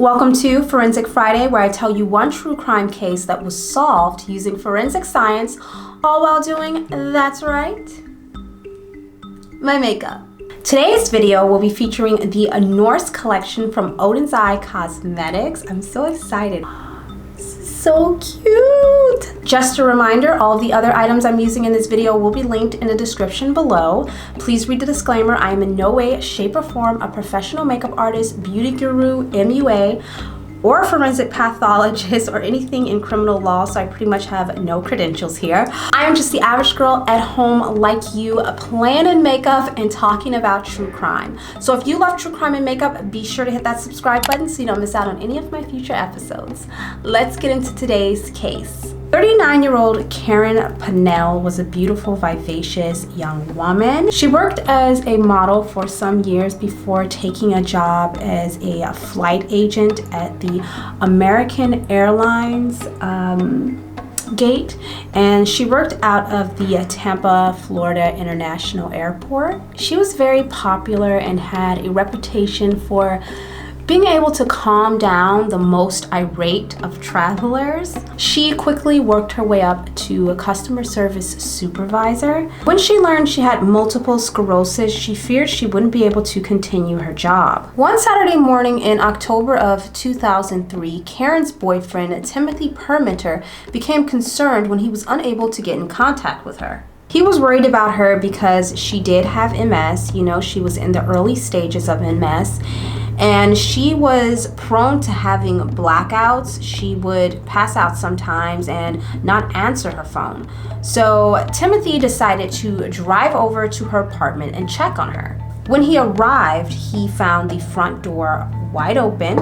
Welcome to Forensic Friday, where I tell you one true crime case that was solved using forensic science, all while doing, that's right, my makeup. Today's video will be featuring the Norse collection from Oden's Eye Cosmetics. I'm so excited. So cute! Just a reminder, all the other items I'm using in this video will be linked in the description below. Please read the disclaimer. I am in no way, shape, or form a professional makeup artist, beauty guru, MUA, or a forensic pathologist, or anything in criminal law, so I pretty much have no credentials here. I am just the average girl at home like you, planning makeup and talking about true crime. So if you love true crime and makeup, be sure to hit that subscribe button so you don't miss out on any of my future episodes. Let's get into today's case. 39-year-old Karen Pannell was a beautiful, vivacious young woman. She worked as a model for some years before taking a job as a flight agent at the American Airlines gate, and she worked out of the Tampa Florida International Airport. She was very popular and had a reputation for being able to calm down the most irate of travelers. She quickly worked her way up to a customer service supervisor. When she learned she had multiple sclerosis, she feared she wouldn't be able to continue her job. One Saturday morning in October of 2003, Karen's boyfriend, Timothy Permenter, became concerned when he was unable to get in contact with her. He was worried about her because she did have MS. You know, she was in the early stages of MS. And she was prone to having blackouts. She would pass out sometimes and not answer her phone. So Timothy decided to drive over to her apartment and check on her. When he arrived, he found the front door wide open,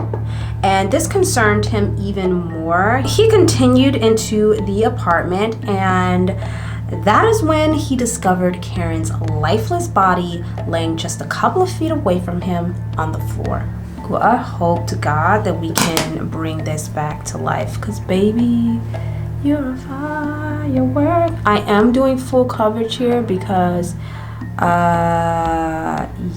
and this concerned him even more. He continued into the apartment, and that is when he discovered Karen's lifeless body laying just a couple of feet away from him on the floor. Well, I hope to God that we can bring this back to life, because baby, you're a firework. I am doing full coverage here because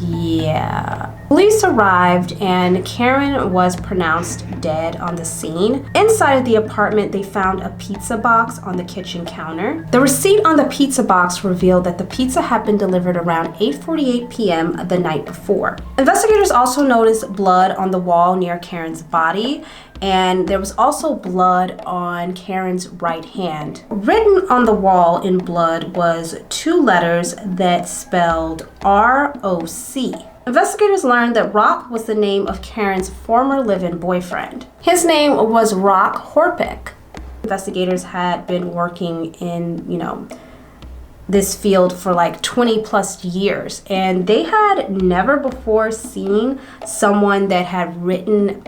yeah. Police arrived and Karen was pronounced dead on the scene. Inside of the apartment, they found a pizza box on the kitchen counter. The receipt on the pizza box revealed that the pizza had been delivered around 8:48 p.m. the night before. Investigators also noticed blood on the wall near Karen's body, and there was also blood on Karen's right hand. Written on the wall in blood was two letters that spelled R-O-C. Investigators learned that Rock was the name of Karen's former live-in boyfriend. His name was Rock Horpick. Investigators had been working in, this field for like 20 plus years, and they had never before seen someone that had written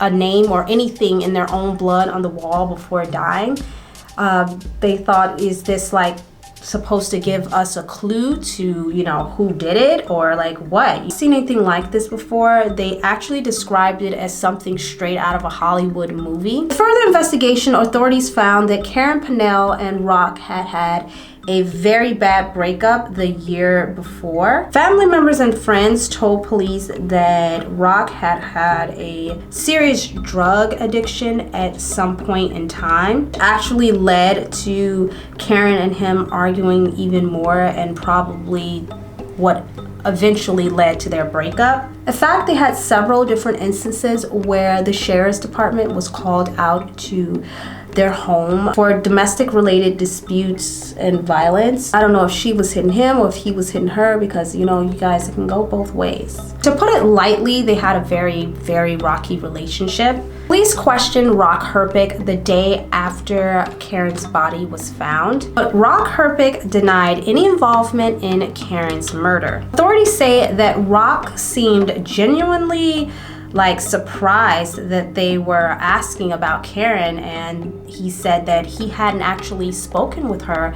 a name or anything in their own blood on the wall before dying. They thought, is this like supposed to give us a clue to, who did it, or like what? You've seen anything like this before? They actually described it as something straight out of a Hollywood movie. Further investigation, authorities found that Karen Pannell and Rock had a very bad breakup the year before. Family members and friends told police that Rock had a serious drug addiction at some point in time. It actually led to Karen and him arguing even more, and probably what eventually led to their breakup. In fact, they had several different instances where the sheriff's department was called out to their home for domestic related disputes and violence. I don't know if she was hitting him or if he was hitting her, because you guys, it can go both ways. To put it lightly, they had a very, very rocky relationship. Police questioned Rock Horpick the day after Karen's body was found, but Rock Horpick denied any involvement in Karen's murder. Authorities say that Rock seemed genuinely surprised that they were asking about Karen, and he said that he hadn't actually spoken with her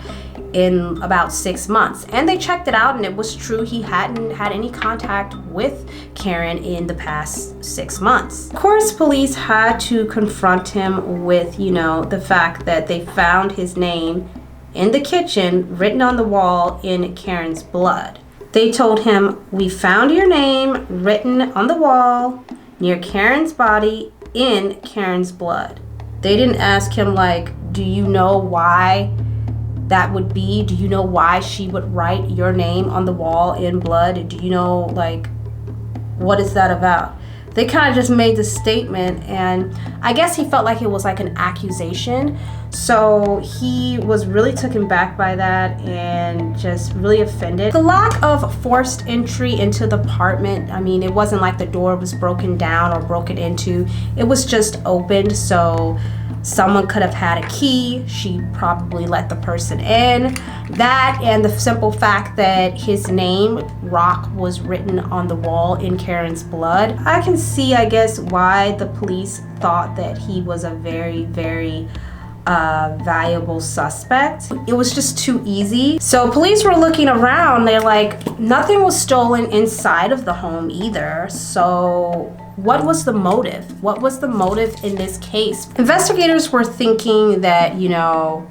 in about 6 months. And they checked it out, and it was true. He hadn't had any contact with Karen in the past 6 months. Of course, police had to confront him with, the fact that they found his name in the kitchen written on the wall in Karen's blood. They told him, "We found your name written on the wall. near Karen's body in Karen's blood. They didn't ask him, like, do you know why that would be? Do you know why she would write your name on the wall in blood? Do you know, like, what is that about? They kind of just made the statement, and I guess he felt like it was like an accusation. So he was really taken back by that and just really offended. The lack of forced entry into the apartment, I mean, it wasn't like the door was broken down or broken into. It was just opened, so someone could have had a key. She probably let the person in. That and the simple fact that his name, Rock, was written on the wall in Karen's blood. I can see, I guess, why the police thought that he was a very, very valuable suspect. It was just too easy. So police were looking around. They're like, nothing was stolen inside of the home either. So what was the motive? What was the motive in this case? Investigators were thinking that, you know,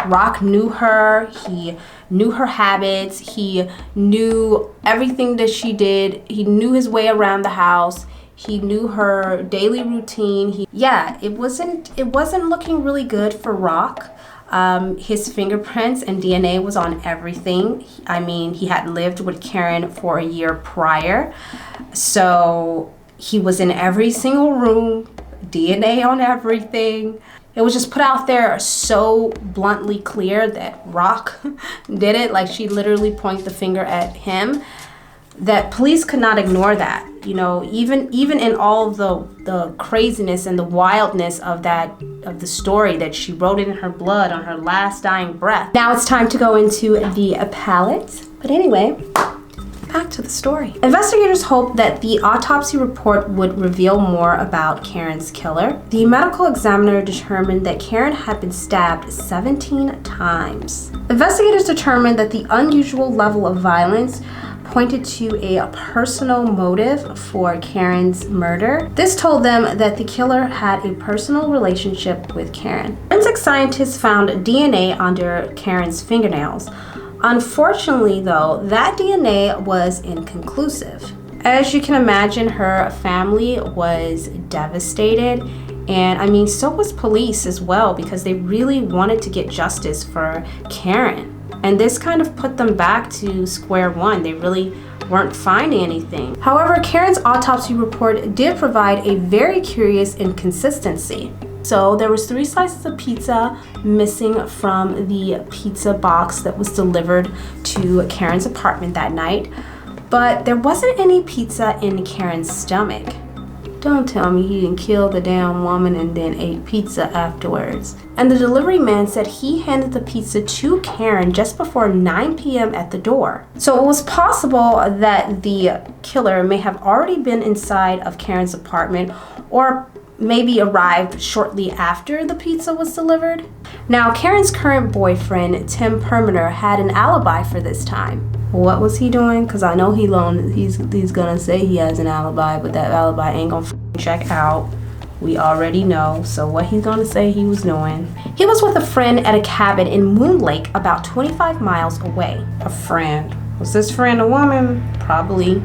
Rock knew her. He knew her habits. He knew everything that she did. He knew his way around the house. He knew her daily routine. It wasn't looking really good for Rock. His fingerprints and DNA was on everything. I mean, he had lived with Karen for a year prior. So he was in every single room, DNA on everything. It was just put out there so bluntly clear that Rock did it. Like, she literally pointed the finger at him, that police could not ignore that. You know, even in all the craziness and the wildness of the story that she wrote in her blood on her last dying breath. Now it's time to go into the palette. But anyway, back to the story. Investigators hoped that the autopsy report would reveal more about Karen's killer. The medical examiner determined that Karen had been stabbed 17 times. Investigators determined that the unusual level of violence pointed to a personal motive for Karen's murder. This told them that the killer had a personal relationship with Karen. Forensic scientists found DNA under Karen's fingernails. Unfortunately, though, that DNA was inconclusive. As you can imagine, her family was devastated, and I mean, so was police as well, because they really wanted to get justice for Karen. And this kind of put them back to square one. They really weren't finding anything. However, Karen's autopsy report did provide a very curious inconsistency. So there was 3 slices of pizza missing from the pizza box that was delivered to Karen's apartment that night, but there wasn't any pizza in Karen's stomach. Don't tell me he didn't kill the damn woman and then ate pizza afterwards. And the delivery man said he handed the pizza to Karen just before 9 p.m. at the door. So it was possible that the killer may have already been inside of Karen's apartment, or maybe arrived shortly after the pizza was delivered. Now, Karen's current boyfriend, Tim Perminer, had an alibi for this time. What was he doing? Because I know he's gonna say he has an alibi, but that alibi ain't gonna check out. We already know. So what he's gonna say he was doing. He was with a friend at a cabin in Moon Lake, about 25 miles away. A friend. Was this friend a woman? Probably.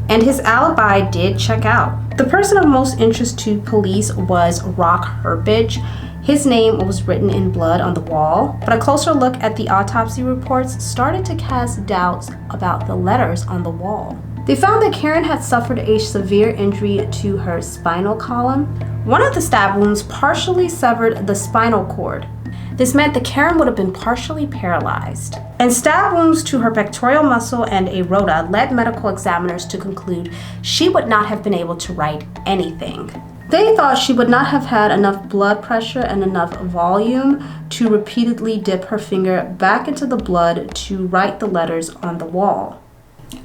And his alibi did check out. The person of most interest to police was Rock Herbage. His name was written in blood on the wall, but a closer look at the autopsy reports started to cast doubts about the letters on the wall. They found that Karen had suffered a severe injury to her spinal column. One of the stab wounds partially severed the spinal cord. This meant that Karen would have been partially paralyzed. And stab wounds to her pectoral muscle and aorta led medical examiners to conclude she would not have been able to write anything. They thought she would not have had enough blood pressure and enough volume to repeatedly dip her finger back into the blood to write the letters on the wall.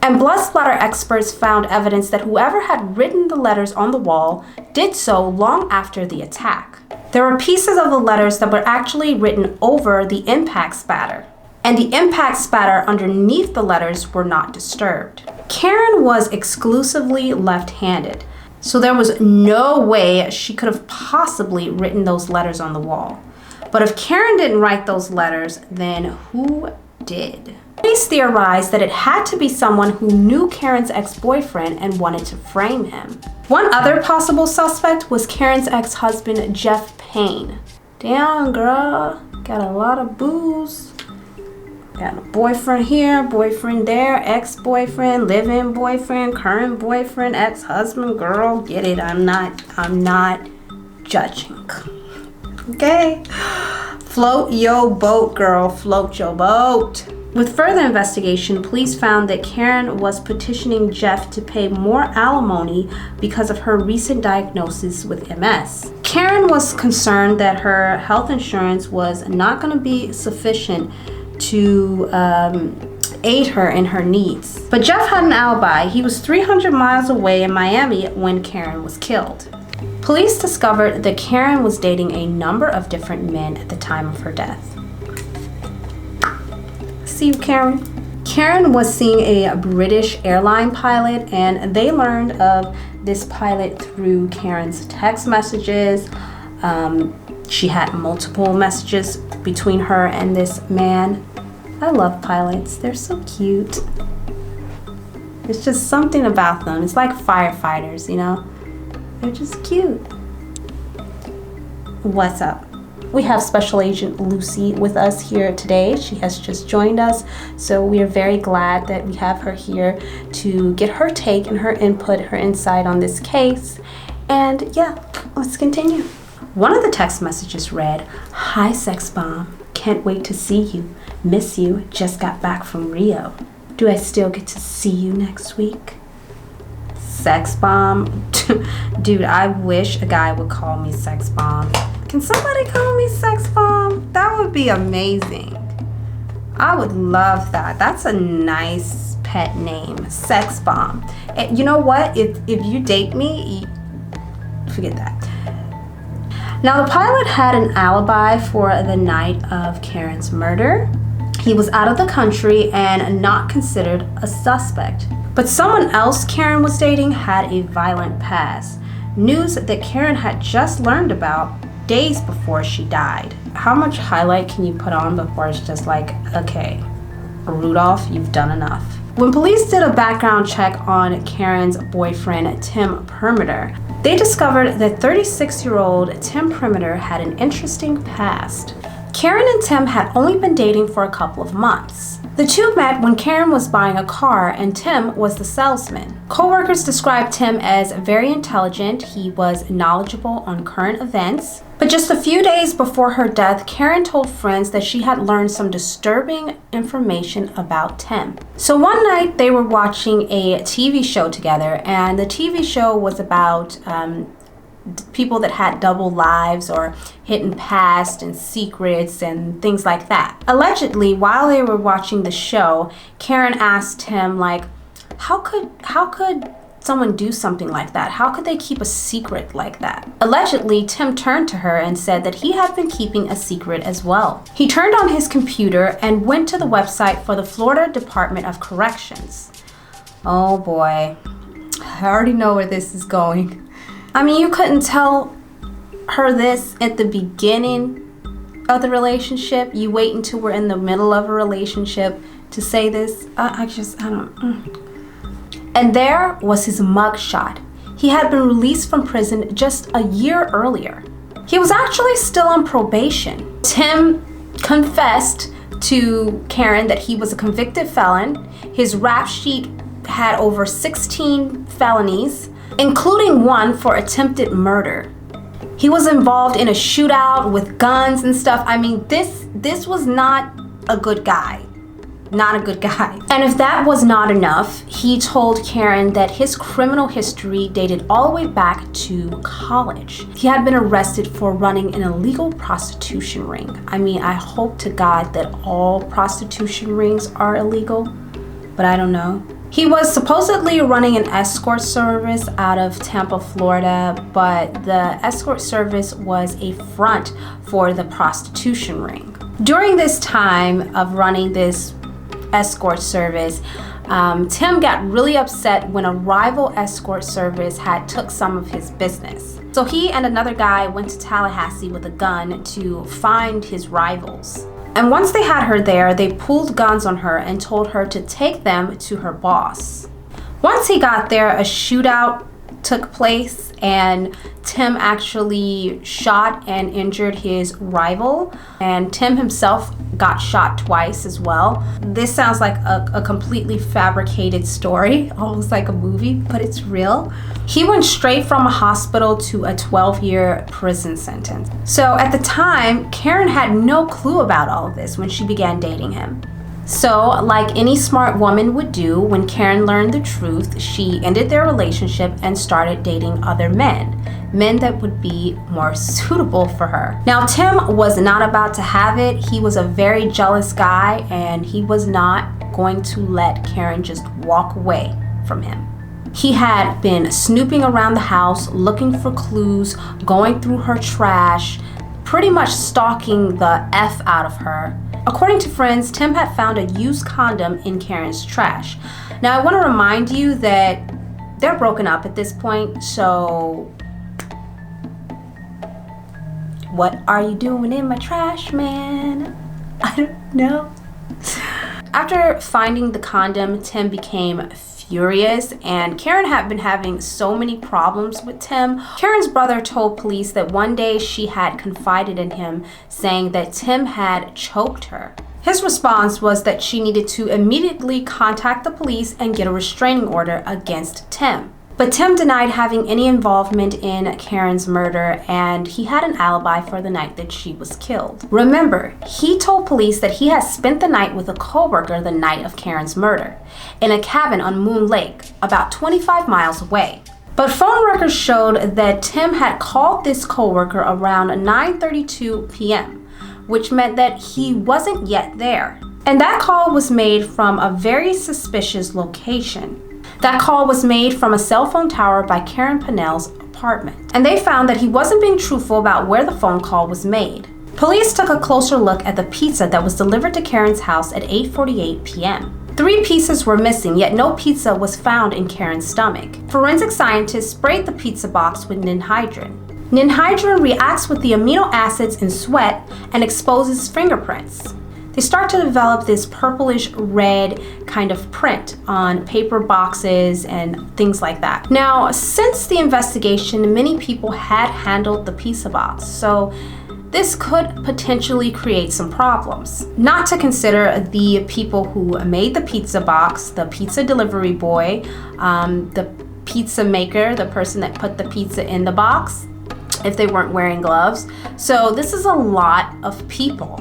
And blood splatter experts found evidence that whoever had written the letters on the wall did so long after the attack. There were pieces of the letters that were actually written over the impact spatter, and the impact spatter underneath the letters were not disturbed. Karen was exclusively left-handed, so there was no way she could have possibly written those letters on the wall. But if Karen didn't write those letters, then who did? Police theorized that it had to be someone who knew Karen's ex-boyfriend and wanted to frame him. One other possible suspect was Karen's ex-husband, Jeff Payne. Damn, girl, got a lot of booze. Got a boyfriend here, boyfriend there, ex-boyfriend, live-in boyfriend, current boyfriend, ex-husband, girl, get it. I'm not judging. Okay? Float your boat, girl, float your boat. With further investigation, police found that Karen was petitioning Jeff to pay more alimony because of her recent diagnosis with MS. Karen was concerned that her health insurance was not going to be sufficient to aid her in her needs. But Jeff had an alibi. He was 300 miles away in Miami when Karen was killed. Police discovered that Karen was dating a number of different men at the time of her death. See you, Karen. Karen was seeing a British airline pilot, and they learned of this pilot through Karen's text messages. She had multiple messages between her and this man. I love pilots. They're so cute. It's just something about them. It's like firefighters, you know? They're just cute. What's up? We have Special Agent Lucy with us here today. She has just joined us, so we are very glad that we have her here to get her take and her input, her insight on this case. And yeah, let's continue. One of the text messages read, "Hi, sex bomb. Can't wait to see you. Miss you. Just got back from Rio. Do I still get to see you next week?" Sex bomb? Dude, I wish a guy would call me sex bomb. Can somebody call me sex bomb? That would be amazing. I would love that. That's a nice pet name, sex bomb. And you know what? If you date me, forget that. Now, the pilot had an alibi for the night of Karen's murder. He was out of the country and not considered a suspect. But someone else Karen was dating had a violent past. News that Karen had just learned about days before she died. How much highlight can you put on before it's just like, okay, Rudolph, you've done enough? When police did a background check on Karen's boyfriend, Tim Perimeter, they discovered that 36-year-old Tim Perimeter had an interesting past. Karen and Tim had only been dating for a couple of months. The two met when Karen was buying a car and Tim was the salesman. Co-workers described Tim as very intelligent. He was knowledgeable on current events. But just a few days before her death, Karen told friends that she had learned some disturbing information about Tim. So one night they were watching a TV show together, and the TV show was about people that had double lives or hidden past and secrets and things like that. Allegedly, while they were watching the show, Karen asked him, like, how could someone do something like that? How could they keep a secret like that? Allegedly, Tim turned to her and said that he had been keeping a secret as well. He turned on his computer and went to the website for the Florida Department of Corrections. Oh boy, I already know where this is going. I mean, you couldn't tell her this at the beginning of the relationship. You wait until we're in the middle of a relationship to say this. I don't. And there was his mugshot. He had been released from prison just a year earlier. He was actually still on probation. Tim confessed to Karen that he was a convicted felon. His rap sheet had over 16 felonies, including one for attempted murder. He was involved in a shootout with guns and stuff. I mean, this was not a good guy. Not a good guy. And if that was not enough, he told Karen that his criminal history dated all the way back to college. He had been arrested for running an illegal prostitution ring. I mean, I hope to God that all prostitution rings are illegal, but I don't know. He was supposedly running an escort service out of Tampa, Florida, but the escort service was a front for the prostitution ring. During this time of running this escort service, Tim got really upset when a rival escort service had took some of his business. So he and another guy went to Tallahassee with a gun to find his rivals. And once they had her there, they pulled guns on her and told her to take them to her boss. Once he got there, a shootout took place, and Tim actually shot and injured his rival, and Tim himself got shot twice as well. This sounds like a completely fabricated story, almost like a movie, but it's real. He went straight from a hospital to a 12-year prison sentence. So at the time, Karen had no clue about all of this when she began dating him. So, like any smart woman would do, when Karen learned the truth, she ended their relationship and started dating other men that would be more suitable for her. Now, Tim was not about to have it. He was a very jealous guy, and he was not going to let Karen just walk away from him. He had been snooping around the house, looking for clues, going through her trash, pretty much stalking the F out of her. According to friends, Tim had found a used condom in Karen's trash. Now, I want to remind you that they're broken up at this point, so what are you doing in my trash, man? I don't know. After finding the condom, Tim became furious, and Karen had been having so many problems with Tim. Karen's brother told police that one day she had confided in him, saying that Tim had choked her. His response was that she needed to immediately contact the police and get a restraining order against Tim. But Tim denied having any involvement in Karen's murder, and he had an alibi for the night that she was killed. Remember, he told police that he had spent the night with a coworker the night of Karen's murder in a cabin on Moon Lake, about 25 miles away. But phone records showed that Tim had called this coworker around 9:32 p.m., which meant that he wasn't yet there. And that call was made from a very suspicious location. That call was made from a cell phone tower by Karen Pannell's apartment. And they found that he wasn't being truthful about where the phone call was made. Police took a closer look at the pizza that was delivered to Karen's house at 8:48 p.m. 3 pieces were missing, yet no pizza was found in Karen's stomach. Forensic scientists sprayed the pizza box with ninhydrin. Ninhydrin reacts with the amino acids in sweat and exposes fingerprints. They start to develop this purplish red kind of print on paper boxes and things like that. Now, since the investigation, many people had handled the pizza box, so this could potentially create some problems. Not to consider the people who made the pizza box, the pizza delivery boy, the pizza maker, the person that put the pizza in the box, if they weren't wearing gloves. So this is a lot of people.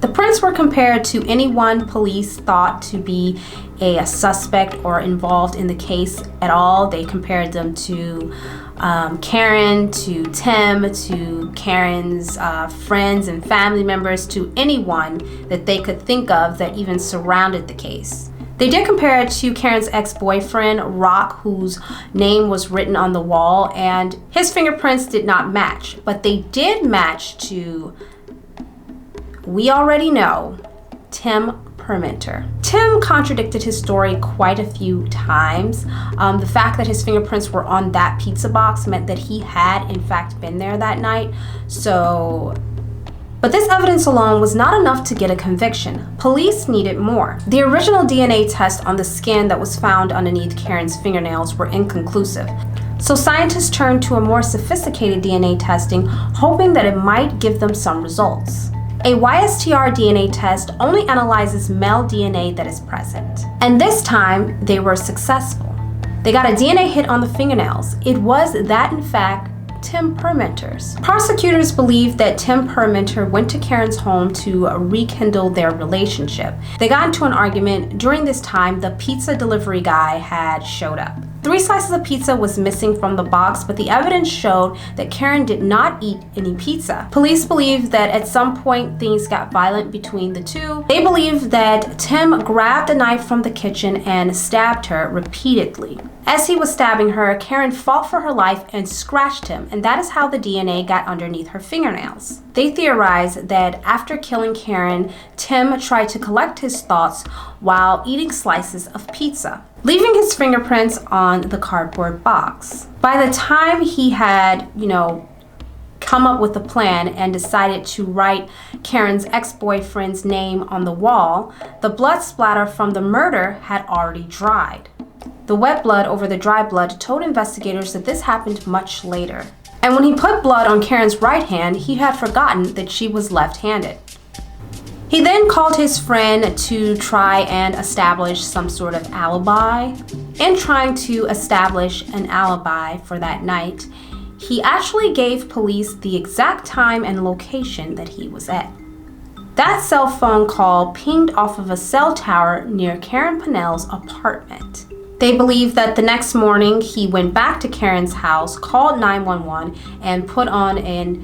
The prints were compared to anyone police thought to be a suspect or involved in the case at all. They compared them to Karen, to Tim, to Karen's friends and family members, to anyone that they could think of that even surrounded the case. They did compare it to Karen's ex-boyfriend, Rock, whose name was written on the wall, and his fingerprints did not match, but they did match to, we already know, Tim Permenter. Tim contradicted his story quite a few times. The fact that his fingerprints were on that pizza box meant that he had in fact been there that night. But this evidence alone was not enough to get a conviction. Police needed more. The original DNA test on the skin that was found underneath Karen's fingernails were inconclusive. So scientists turned to a more sophisticated DNA testing, hoping that it might give them some results. A YSTR DNA test only analyzes male DNA that is present. And this time, they were successful. They got a DNA hit on the fingernails. It was that, in fact, Tim Permenter's. Prosecutors believe that Tim Permenter went to Karen's home to rekindle their relationship. They got into an argument. During this time, the pizza delivery guy had showed up. 3 slices of pizza was missing from the box, but the evidence showed that Karen did not eat any pizza. Police believe that at some point things got violent between the two. They believe that Tim grabbed a knife from the kitchen and stabbed her repeatedly. As he was stabbing her, Karen fought for her life and scratched him, and that is how the DNA got underneath her fingernails. They theorize that after killing Karen, Tim tried to collect his thoughts while eating slices of pizza, leaving his fingerprints on the cardboard box. By the time he had, come up with a plan and decided to write Karen's ex-boyfriend's name on the wall, the blood splatter from the murder had already dried. The wet blood over the dry blood told investigators that this happened much later. And when he put blood on Karen's right hand, he had forgotten that she was left-handed. He then called his friend to try and establish some sort of alibi. In trying to establish an alibi for that night, he actually gave police the exact time and location that he was at. That cell phone call pinged off of a cell tower near Karen Pannell's apartment. They believe that the next morning he went back to Karen's house, called 911, and put on a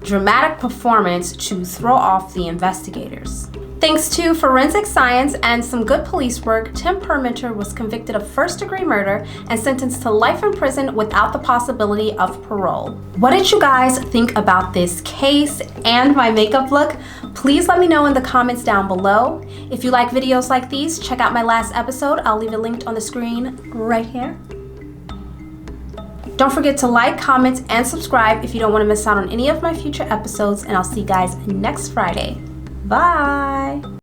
dramatic performance to throw off the investigators. Thanks to forensic science and some good police work, Tim Permenter was convicted of first-degree murder and sentenced to life in prison without the possibility of parole. What did you guys think about this case and my makeup look? Please let me know in the comments down below. If you like videos like these, check out my last episode. I'll leave it linked on the screen right here. Don't forget to like, comment, and subscribe if you don't want to miss out on any of my future episodes, and I'll see you guys next Friday. Bye!